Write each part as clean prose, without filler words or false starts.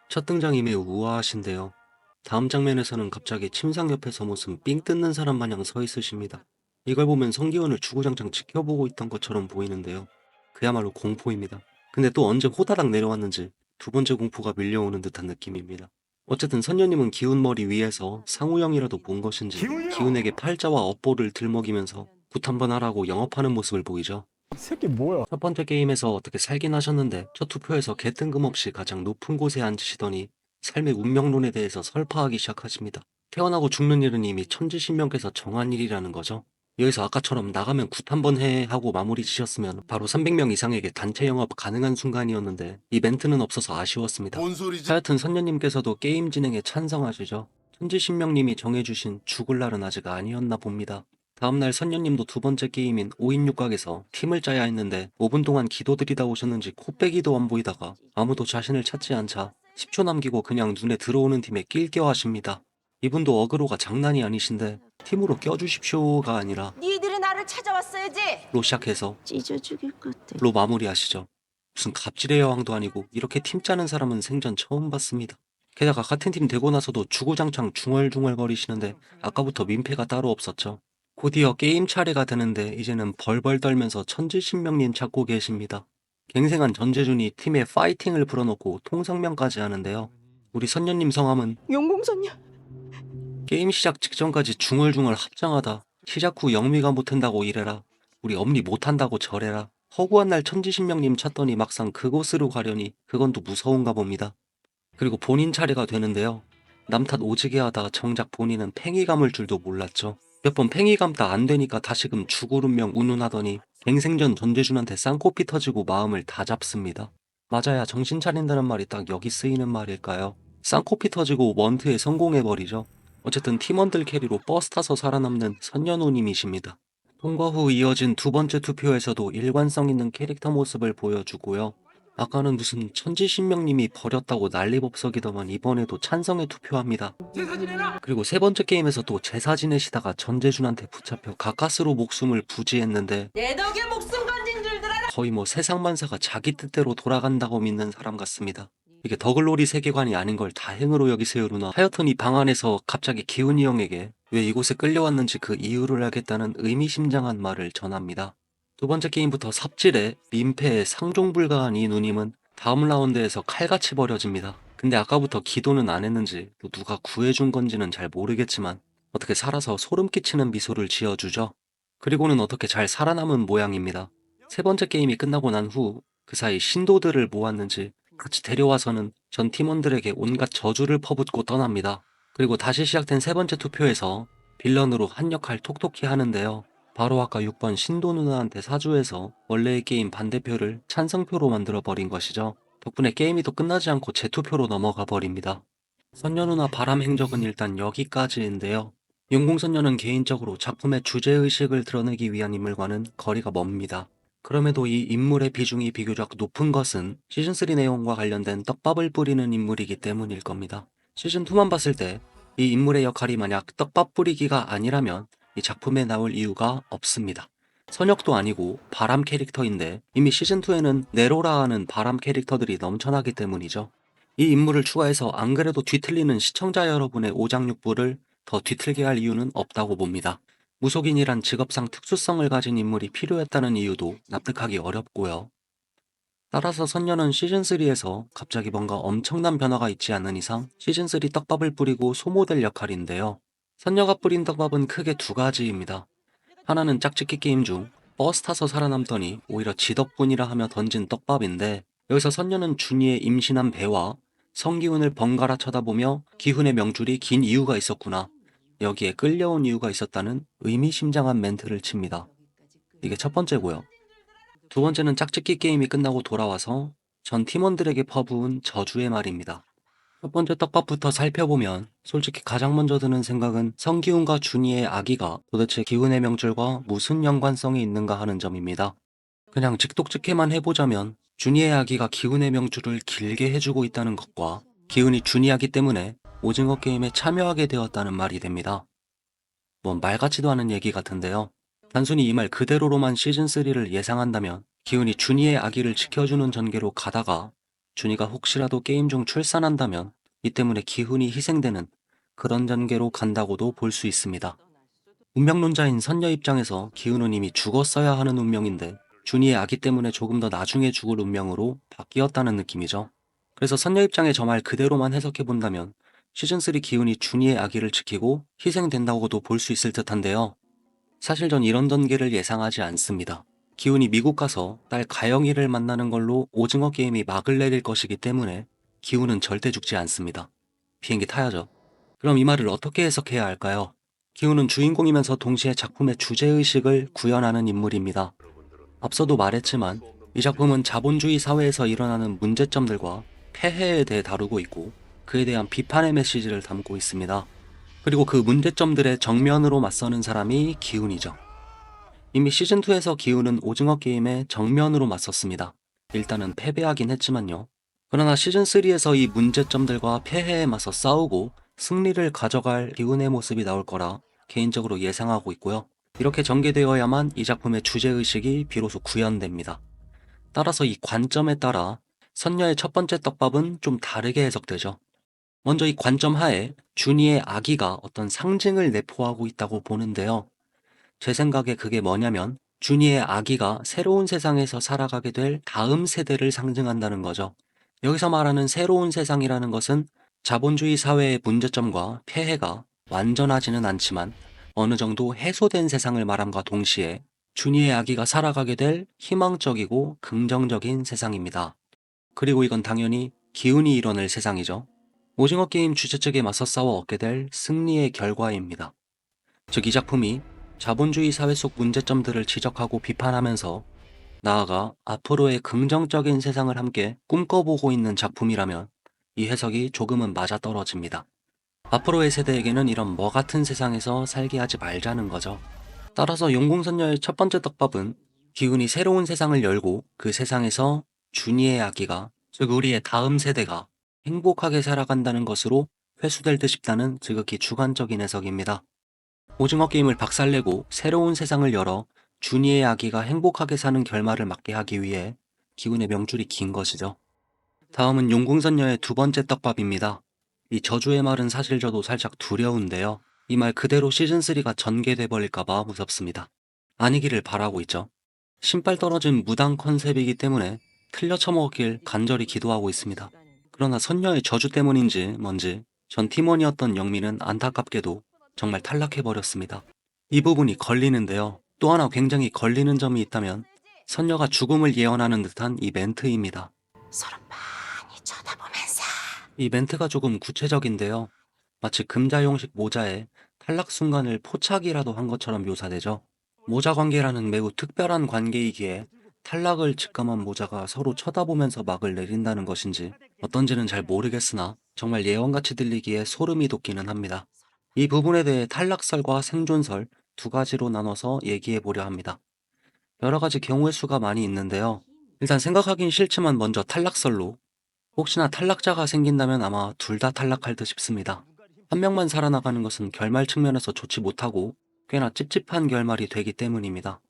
첫 등장이 매우 우아하신데요. 다음 장면에서는 갑자기 침상 옆에서 무슨 삥 뜯는 사람 마냥 서 있으십니다. 이걸 보면 성기훈을 주구장창 지켜보고 있던 것처럼 보이는데요. 그야말로 공포입니다. 근데 또 언제 호다닥 내려왔는지 두 번째 공포가 밀려오는 듯한 느낌입니다. 어쨌든 선녀님은 기훈 머리 위에서 상우형이라도 본 것인지 기훈에게 팔자와 업보를 들먹이면서 굿 한번 하라고 영업하는 모습을 보이죠. 이 새끼 뭐야? 첫 번째 게임에서 어떻게 살긴 하셨는데 첫 투표에서 개 뜬금없이 가장 높은 곳에 앉으시더니 삶의 운명론에 대해서 설파하기 시작하십니다. 태어나고 죽는 일은 이미 천지신명께서 정한 일이라는 거죠. 여기서 아까처럼 나가면 굿 한번 해 하고 마무리 지셨으면 바로 300명 이상에게 단체 영업 가능한 순간이었는데 이 멘트는 없어서 아쉬웠습니다. 뭔 소리지? 하여튼 선녀님께서도 게임 진행에 찬성하시죠. 천지신명님이 정해주신 죽을 날은 아직 아니었나 봅니다. 다음날 선녀님도 두 번째 게임인 5인 6각에서 팀을 짜야 했는데 5분 동안 기도드리다 오셨는지 코빼기도 안 보이다가 아무도 자신을 찾지 않자 10초 남기고 그냥 눈에 들어오는 팀에 낄겨 하십니다. 이분도 어그로가 장난이 아니신데 팀으로 껴주십시오가 아니라 니들이 나를 찾아왔어야지. 로 시작해서 찢어 죽일 것들. 로 마무리하시죠. 무슨 갑질의 여왕도 아니고 이렇게 팀 짜는 사람은 생전 처음 봤습니다. 게다가 같은 팀 되고 나서도 주구장창 중얼중얼거리시는데 아까부터 민폐가 따로 없었죠. 곧이어 게임 차례가 되는데 이제는 벌벌 떨면서 천지신명님 찾고 계십니다. 갱생한 전재준이 팀에 파이팅을 불어넣고 통성명까지 하는데요. 우리 선녀님 성함은 용공선녀. 게임 시작 직전까지 중얼중얼 합장하다 시작 후 영미가 못한다고 이래라 우리 엄니 못한다고 저래라 허구한 날 천지신명님 찾더니 막상 그곳으로 가려니 그건 또 무서운가 봅니다. 그리고 본인 차례가 되는데요. 남 탓 오지게 하다 정작 본인은 팽이 감을 줄도 몰랐죠. 몇 번 팽이 감다 안 되니까 다시금 죽을 운명 운운하더니 갱생전 전재준한테 쌍코피 터지고 마음을 다 잡습니다. 맞아야 정신 차린다는 말이 딱 여기 쓰이는 말일까요? 쌍코피 터지고 원트에 성공해버리죠. 어쨌든 팀원들 캐리로 버스 타서 살아남는 선녀노님이십니다. 통과 후 이어진 두 번째 투표에서도 일관성 있는 캐릭터 모습을 보여주고요. 아까는 무슨 천지신명님이 버렸다고 난리법석이더만 이번에도 찬성에 투표합니다. 그리고 세 번째 게임에서 또 제사 지내시다가 전재준한테 붙잡혀 가까스로 목숨을 부지했는데 내 덕에 목숨 건진 줄들 알아. 거의 뭐 세상만사가 자기 뜻대로 돌아간다고 믿는 사람 같습니다. 이게 더글로리 세계관이 아닌 걸 다행으로 여기세요 누나. 하여튼 이 방 안에서 갑자기 기훈이 형에게 왜 이곳에 끌려왔는지 그 이유를 알겠다는 의미심장한 말을 전합니다. 두 번째 게임부터 삽질에 민폐에 상종불가한 이 누님은 다음 라운드에서 칼같이 버려집니다. 근데 아까부터 기도는 안 했는지 또 누가 구해준 건지는 잘 모르겠지만 어떻게 살아서 소름 끼치는 미소를 지어주죠. 그리고는 어떻게 잘 살아남은 모양입니다. 세 번째 게임이 끝나고 난 후 그 사이 신도들을 모았는지 같이 데려와서는 전 팀원들에게 온갖 저주를 퍼붓고 떠납니다. 그리고 다시 시작된 세 번째 투표에서 빌런으로 한 역할 톡톡히 하는데요. 바로 아까 6번 신도 누나한테 사주해서 원래의 게임 반대표를 찬성표로 만들어버린 것이죠. 덕분에 게임이 또 끝나지 않고 재투표로 넘어가 버립니다. 선녀 누나 바람 행적은 일단 여기까지인데요. 용공선녀는 개인적으로 작품의 주제의식을 드러내기 위한 인물과는 거리가 멉니다. 그럼에도 이 인물의 비중이 비교적 높은 것은 시즌3 내용과 관련된 떡밥을 뿌리는 인물이기 때문일 겁니다. 시즌2만 봤을 때 이 인물의 역할이 만약 떡밥 뿌리기가 아니라면 이 작품에 나올 이유가 없습니다. 선역도 아니고 바람 캐릭터인데 이미 시즌2에는 네로라 하는 바람 캐릭터들이 넘쳐나기 때문이죠. 이 인물을 추가해서 안 그래도 뒤틀리는 시청자 여러분의 오장육부를 더 뒤틀게 할 이유는 없다고 봅니다. 무속인이란 직업상 특수성을 가진 인물이 필요했다는 이유도 납득하기 어렵고요. 따라서 선녀는 시즌3에서 갑자기 뭔가 엄청난 변화가 있지 않는 이상 시즌3 떡밥을 뿌리고 소모될 역할인데요. 선녀가 뿌린 떡밥은 크게 두 가지입니다. 하나는 짝짓기 게임 중 버스 타서 살아남더니 오히려 지 덕분이라 하며 던진 떡밥인데 여기서 선녀는 준이의 임신한 배와 성기훈을 번갈아 쳐다보며 기훈의 명줄이 긴 이유가 있었구나. 여기에 끌려온 이유가 있었다는 의미심장한 멘트를 칩니다. 이게 첫 번째고요. 두 번째는 짝짓기 게임이 끝나고 돌아와서 전 팀원들에게 퍼부은 저주의 말입니다. 첫 번째 떡밥부터 살펴보면 솔직히 가장 먼저 드는 생각은 성기훈과 준이의 아기가 도대체 기훈의 명줄과 무슨 연관성이 있는가 하는 점입니다. 그냥 직독직해만 해보자면 준이의 아기가 기훈의 명줄을 길게 해주고 있다는 것과 기훈이 준이 아기 때문에 오징어 게임에 참여하게 되었다는 말이 됩니다. 뭔 말 같지도 않은 얘기 같은데요. 단순히 이 말 그대로로만 시즌3를 예상한다면 기훈이 준이의 아기를 지켜주는 전개로 가다가 준이가 혹시라도 게임 중 출산한다면 이 때문에 기훈이 희생되는 그런 전개로 간다고도 볼 수 있습니다. 운명론자인 선녀 입장에서 기훈은 이미 죽었어야 하는 운명인데 준이의 아기 때문에 조금 더 나중에 죽을 운명으로 바뀌었다는 느낌이죠. 그래서 선녀 입장의 저 말 그대로만 해석해본다면 시즌3 기훈이 준이의 아기를 지키고 희생된다고도 볼 수 있을 듯한데요. 사실 전 이런 전개를 예상하지 않습니다. 기훈이 미국 가서 딸 가영이를 만나는 걸로 오징어 게임이 막을 내릴 것이기 때문에 기훈은 절대 죽지 않습니다. 비행기 타야죠. 그럼 이 말을 어떻게 해석해야 할까요? 기훈은 주인공이면서 동시에 작품의 주제의식을 구현하는 인물입니다. 앞서도 말했지만 이 작품은 자본주의 사회에서 일어나는 문제점들과 폐해에 대해 다루고 있고 그에 대한 비판의 메시지를 담고 있습니다. 그리고 그 문제점들의 정면으로 맞서는 사람이 기훈이죠. 이미 시즌2에서 기훈은 오징어 게임에 정면으로 맞섰습니다. 일단은 패배하긴 했지만요. 그러나 시즌3에서 이 문제점들과 폐해에 맞서 싸우고 승리를 가져갈 기훈의 모습이 나올 거라 개인적으로 예상하고 있고요. 이렇게 전개되어야만 이 작품의 주제의식이 비로소 구현됩니다. 따라서 이 관점에 따라 선녀의 첫 번째 떡밥은 좀 다르게 해석되죠. 먼저 이 관점 하에 준이의 아기가 어떤 상징을 내포하고 있다고 보는데요. 제 생각에 그게 뭐냐면 준이의 아기가 새로운 세상에서 살아가게 될 다음 세대를 상징한다는 거죠. 여기서 말하는 새로운 세상이라는 것은 자본주의 사회의 문제점과 폐해가 완전하지는 않지만 어느 정도 해소된 세상을 말함과 동시에 준이의 아기가 살아가게 될 희망적이고 긍정적인 세상입니다. 그리고 이건 당연히 기운이 이뤄낼 세상이죠. 오징어 게임 주최 측에 맞서 싸워 얻게 될 승리의 결과입니다. 즉 이 작품이 자본주의 사회 속 문제점들을 지적하고 비판하면서 나아가 앞으로의 긍정적인 세상을 함께 꿈꿔보고 있는 작품이라면 이 해석이 조금은 맞아떨어집니다. 앞으로의 세대에게는 이런 뭐 같은 세상에서 살게 하지 말자는 거죠. 따라서 용궁선녀의 첫 번째 떡밥은 기훈이 새로운 세상을 열고 그 세상에서 준이의 아기가, 즉 우리의 다음 세대가 행복하게 살아간다는 것으로 회수될 듯 싶다는 지극히 주관적인 해석입니다. 오징어 게임을 박살내고 새로운 세상을 열어 준이의 아기가 행복하게 사는 결말을 맞게 하기 위해 기훈의 명줄이 긴 것이죠. 다음은 용궁선녀의 두 번째 떡밥입니다. 이 저주의 말은 사실 저도 살짝 두려운데요. 이 말 그대로 시즌3가 전개돼 버릴까봐 무섭습니다. 아니기를 바라고 있죠. 신발 떨어진 무당 컨셉이기 때문에 틀려 쳐먹었길 간절히 기도하고 있습니다. 그러나 선녀의 저주 때문인지 뭔지 전 팀원이었던 영민은 안타깝게도 정말 탈락해버렸습니다. 이 부분이 걸리는데요. 또 하나 굉장히 걸리는 점이 있다면 선녀가 죽음을 예언하는 듯한 이 멘트입니다. 서로 많이 쳐다보면서 이 멘트가 조금 구체적인데요. 마치 금자용식 모자에 탈락 순간을 포착이라도 한 것처럼 묘사되죠. 모자 관계라는 매우 특별한 관계이기에 탈락을 직감한 모자가 서로 쳐다보면서 막을 내린다는 것인지 어떤지는 잘 모르겠으나 정말 예언같이 들리기에 소름이 돋기는 합니다. 이 부분에 대해 탈락설과 생존설 두 가지로 나눠서 얘기해 보려 합니다. 여러 가지 경우의 수가 많이 있는데요. 일단 생각하긴 싫지만 먼저 탈락설로 혹시나 탈락자가 생긴다면 아마 둘 다 탈락할 듯 싶습니다. 한 명만 살아나가는 것은 결말 측면에서 좋지 못하고 꽤나 찝찝한 결말이 되기 때문입니다.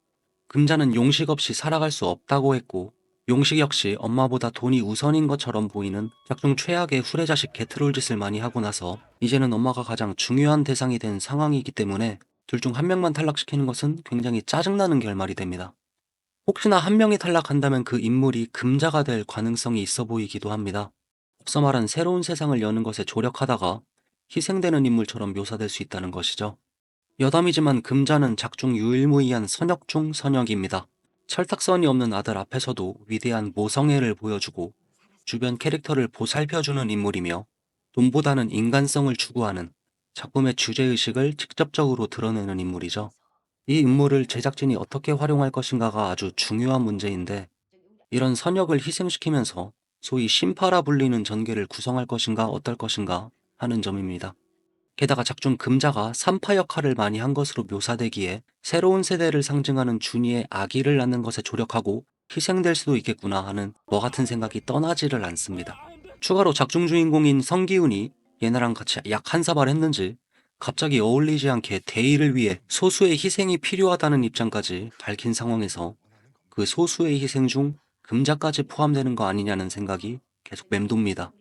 금자는 용식 없이 살아갈 수 없다고 했고 용식 역시 엄마보다 돈이 우선인 것처럼 보이는 작중 최악의 후레자식 개트롤 짓을 많이 하고 나서 이제는 엄마가 가장 중요한 대상이 된 상황이기 때문에 둘 중 한 명만 탈락시키는 것은 굉장히 짜증나는 결말이 됩니다. 혹시나 한 명이 탈락한다면 그 인물이 금자가 될 가능성이 있어 보이기도 합니다. 앞서 말한 새로운 세상을 여는 것에 조력하다가 희생되는 인물처럼 묘사될 수 있다는 것이죠. 여담이지만 금자는 작중 유일무이한 선역 중 선역입니다. 철딱선이 없는 아들 앞에서도 위대한 모성애를 보여주고 주변 캐릭터를 보살펴주는 인물이며 돈보다는 인간성을 추구하는 작품의 주제의식을 직접적으로 드러내는 인물이죠. 이 인물을 제작진이 어떻게 활용할 것인가가 아주 중요한 문제인데 이런 선역을 희생시키면서 소위 신파라 불리는 전개를 구성할 것인가 어떨 것인가 하는 점입니다. 게다가 작중 금자가 산파 역할을 많이 한 것으로 묘사되기에 새로운 세대를 상징하는 준이의 아기를 낳는 것에 조력하고 희생될 수도 있겠구나 하는 뭐 같은 생각이 떠나지를 않습니다. 추가로 작중 주인공인 성기훈이 얘네랑 같이 약 한 사발 했는지 갑자기 어울리지 않게 대의를 위해 소수의 희생이 필요하다는 입장까지 밝힌 상황에서 그 소수의 희생 중 금자까지 포함되는 거 아니냐는 생각이 계속 맴돕니다.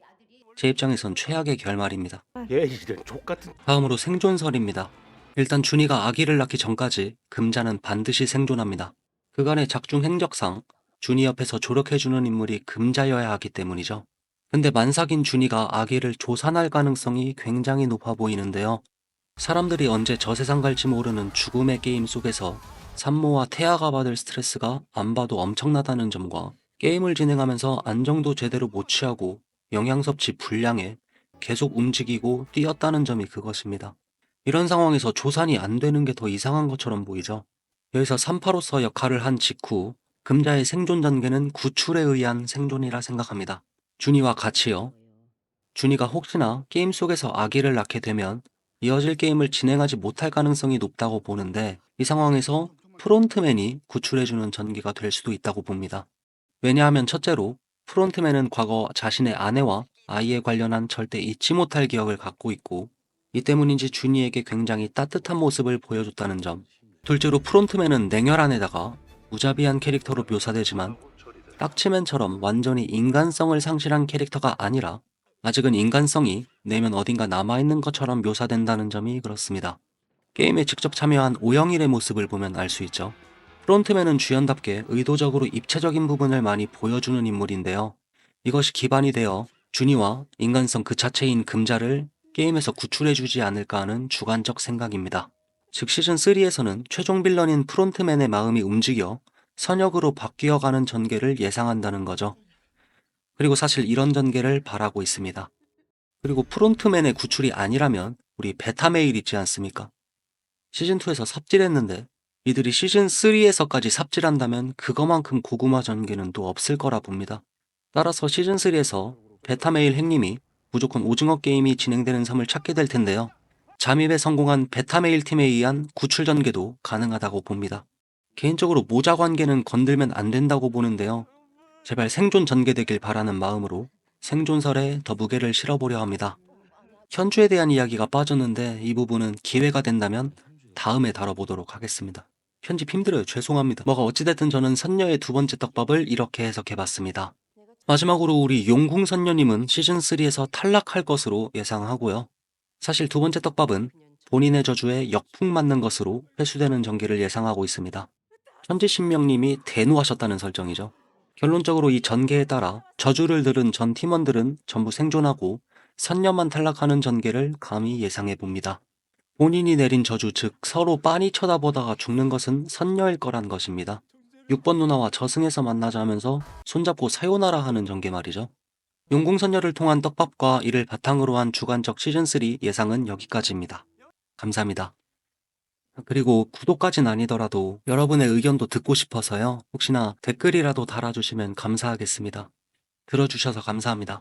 제 입장에선 최악의 결말입니다. 얘 이런 족같은. 다음으로 생존설입니다. 일단 준이가 아기를 낳기 전까지 금자는 반드시 생존합니다. 그간의 작중 행적상 준이 옆에서 조력해주는 인물이 금자여야 하기 때문이죠. 근데 만삭인 준이가 아기를 조산할 가능성이 굉장히 높아 보이는데요. 사람들이 언제 저 세상 갈지 모르는 죽음의 게임 속에서 산모와 태아가 받을 스트레스가 안 봐도 엄청나다는 점과 게임을 진행하면서 안정도 제대로 못 취하고 영양 섭취 불량에 계속 움직이고 뛰었다는 점이 그것입니다. 이런 상황에서 조산이 안 되는 게 더 이상한 것처럼 보이죠. 여기서 산파로서 역할을 한 직후 금자의 생존 단계는 구출에 의한 생존이라 생각합니다. 준이와 같이요. 준이가 혹시나 게임 속에서 아기를 낳게 되면 이어질 게임을 진행하지 못할 가능성이 높다고 보는데 이 상황에서 프론트맨이 구출해주는 전개가 될 수도 있다고 봅니다. 왜냐하면 첫째로 프론트맨은 과거 자신의 아내와 아이에 관련한 절대 잊지 못할 기억을 갖고 있고 이 때문인지 준이에게 굉장히 따뜻한 모습을 보여줬다는 점. 둘째로 프론트맨은 냉혈한에다가 무자비한 캐릭터로 묘사되지만 딱치맨처럼 완전히 인간성을 상실한 캐릭터가 아니라 아직은 인간성이 내면 어딘가 남아있는 것처럼 묘사된다는 점이 그렇습니다. 게임에 직접 참여한 오영일의 모습을 보면 알 수 있죠. 프론트맨은 주연답게 의도적으로 입체적인 부분을 많이 보여주는 인물인데요. 이것이 기반이 되어 준이와 인간성 그 자체인 금자를 게임에서 구출해주지 않을까 하는 주관적 생각입니다. 즉 시즌3에서는 최종 빌런인 프론트맨의 마음이 움직여 선역으로 바뀌어가는 전개를 예상한다는 거죠. 그리고 사실 이런 전개를 바라고 있습니다. 그리고 프론트맨의 구출이 아니라면 우리 베타메일 있지 않습니까? 시즌2에서 삽질했는데 이들이 시즌3에서까지 삽질한다면 그거만큼 고구마 전개는 또 없을 거라 봅니다. 따라서 시즌3에서 베타메일 행님이 무조건 오징어 게임이 진행되는 섬을 찾게 될 텐데요. 잠입에 성공한 베타메일 팀에 의한 구출 전개도 가능하다고 봅니다. 개인적으로 모자 관계는 건들면 안 된다고 보는데요. 제발 생존 전개되길 바라는 마음으로 생존설에 더 무게를 실어보려 합니다. 현주에 대한 이야기가 빠졌는데 이 부분은 기회가 된다면 다음에 다뤄보도록 하겠습니다. 편집 힘들어요. 죄송합니다. 뭐가 어찌됐든 저는 선녀의 두 번째 떡밥을 이렇게 해석해봤습니다. 마지막으로 우리 용궁선녀님은 시즌3에서 탈락할 것으로 예상하고요. 사실 두 번째 떡밥은 본인의 저주에 역풍 맞는 것으로 회수되는 전개를 예상하고 있습니다. 천지신명님이 대노하셨다는 설정이죠. 결론적으로 이 전개에 따라 저주를 들은 전 팀원들은 전부 생존하고 선녀만 탈락하는 전개를 감히 예상해봅니다. 본인이 내린 저주 즉 서로 빤히 쳐다보다가 죽는 것은 선녀일 거란 것입니다. 6번 누나와 저승에서 만나자 하면서 손잡고 사요나라 하는 전개 말이죠. 용궁선녀를 통한 떡밥과 이를 바탕으로 한 주관적 시즌3 예상은 여기까지입니다. 감사합니다. 그리고 구독까진 아니더라도 여러분의 의견도 듣고 싶어서요. 혹시나 댓글이라도 달아주시면 감사하겠습니다. 들어주셔서 감사합니다.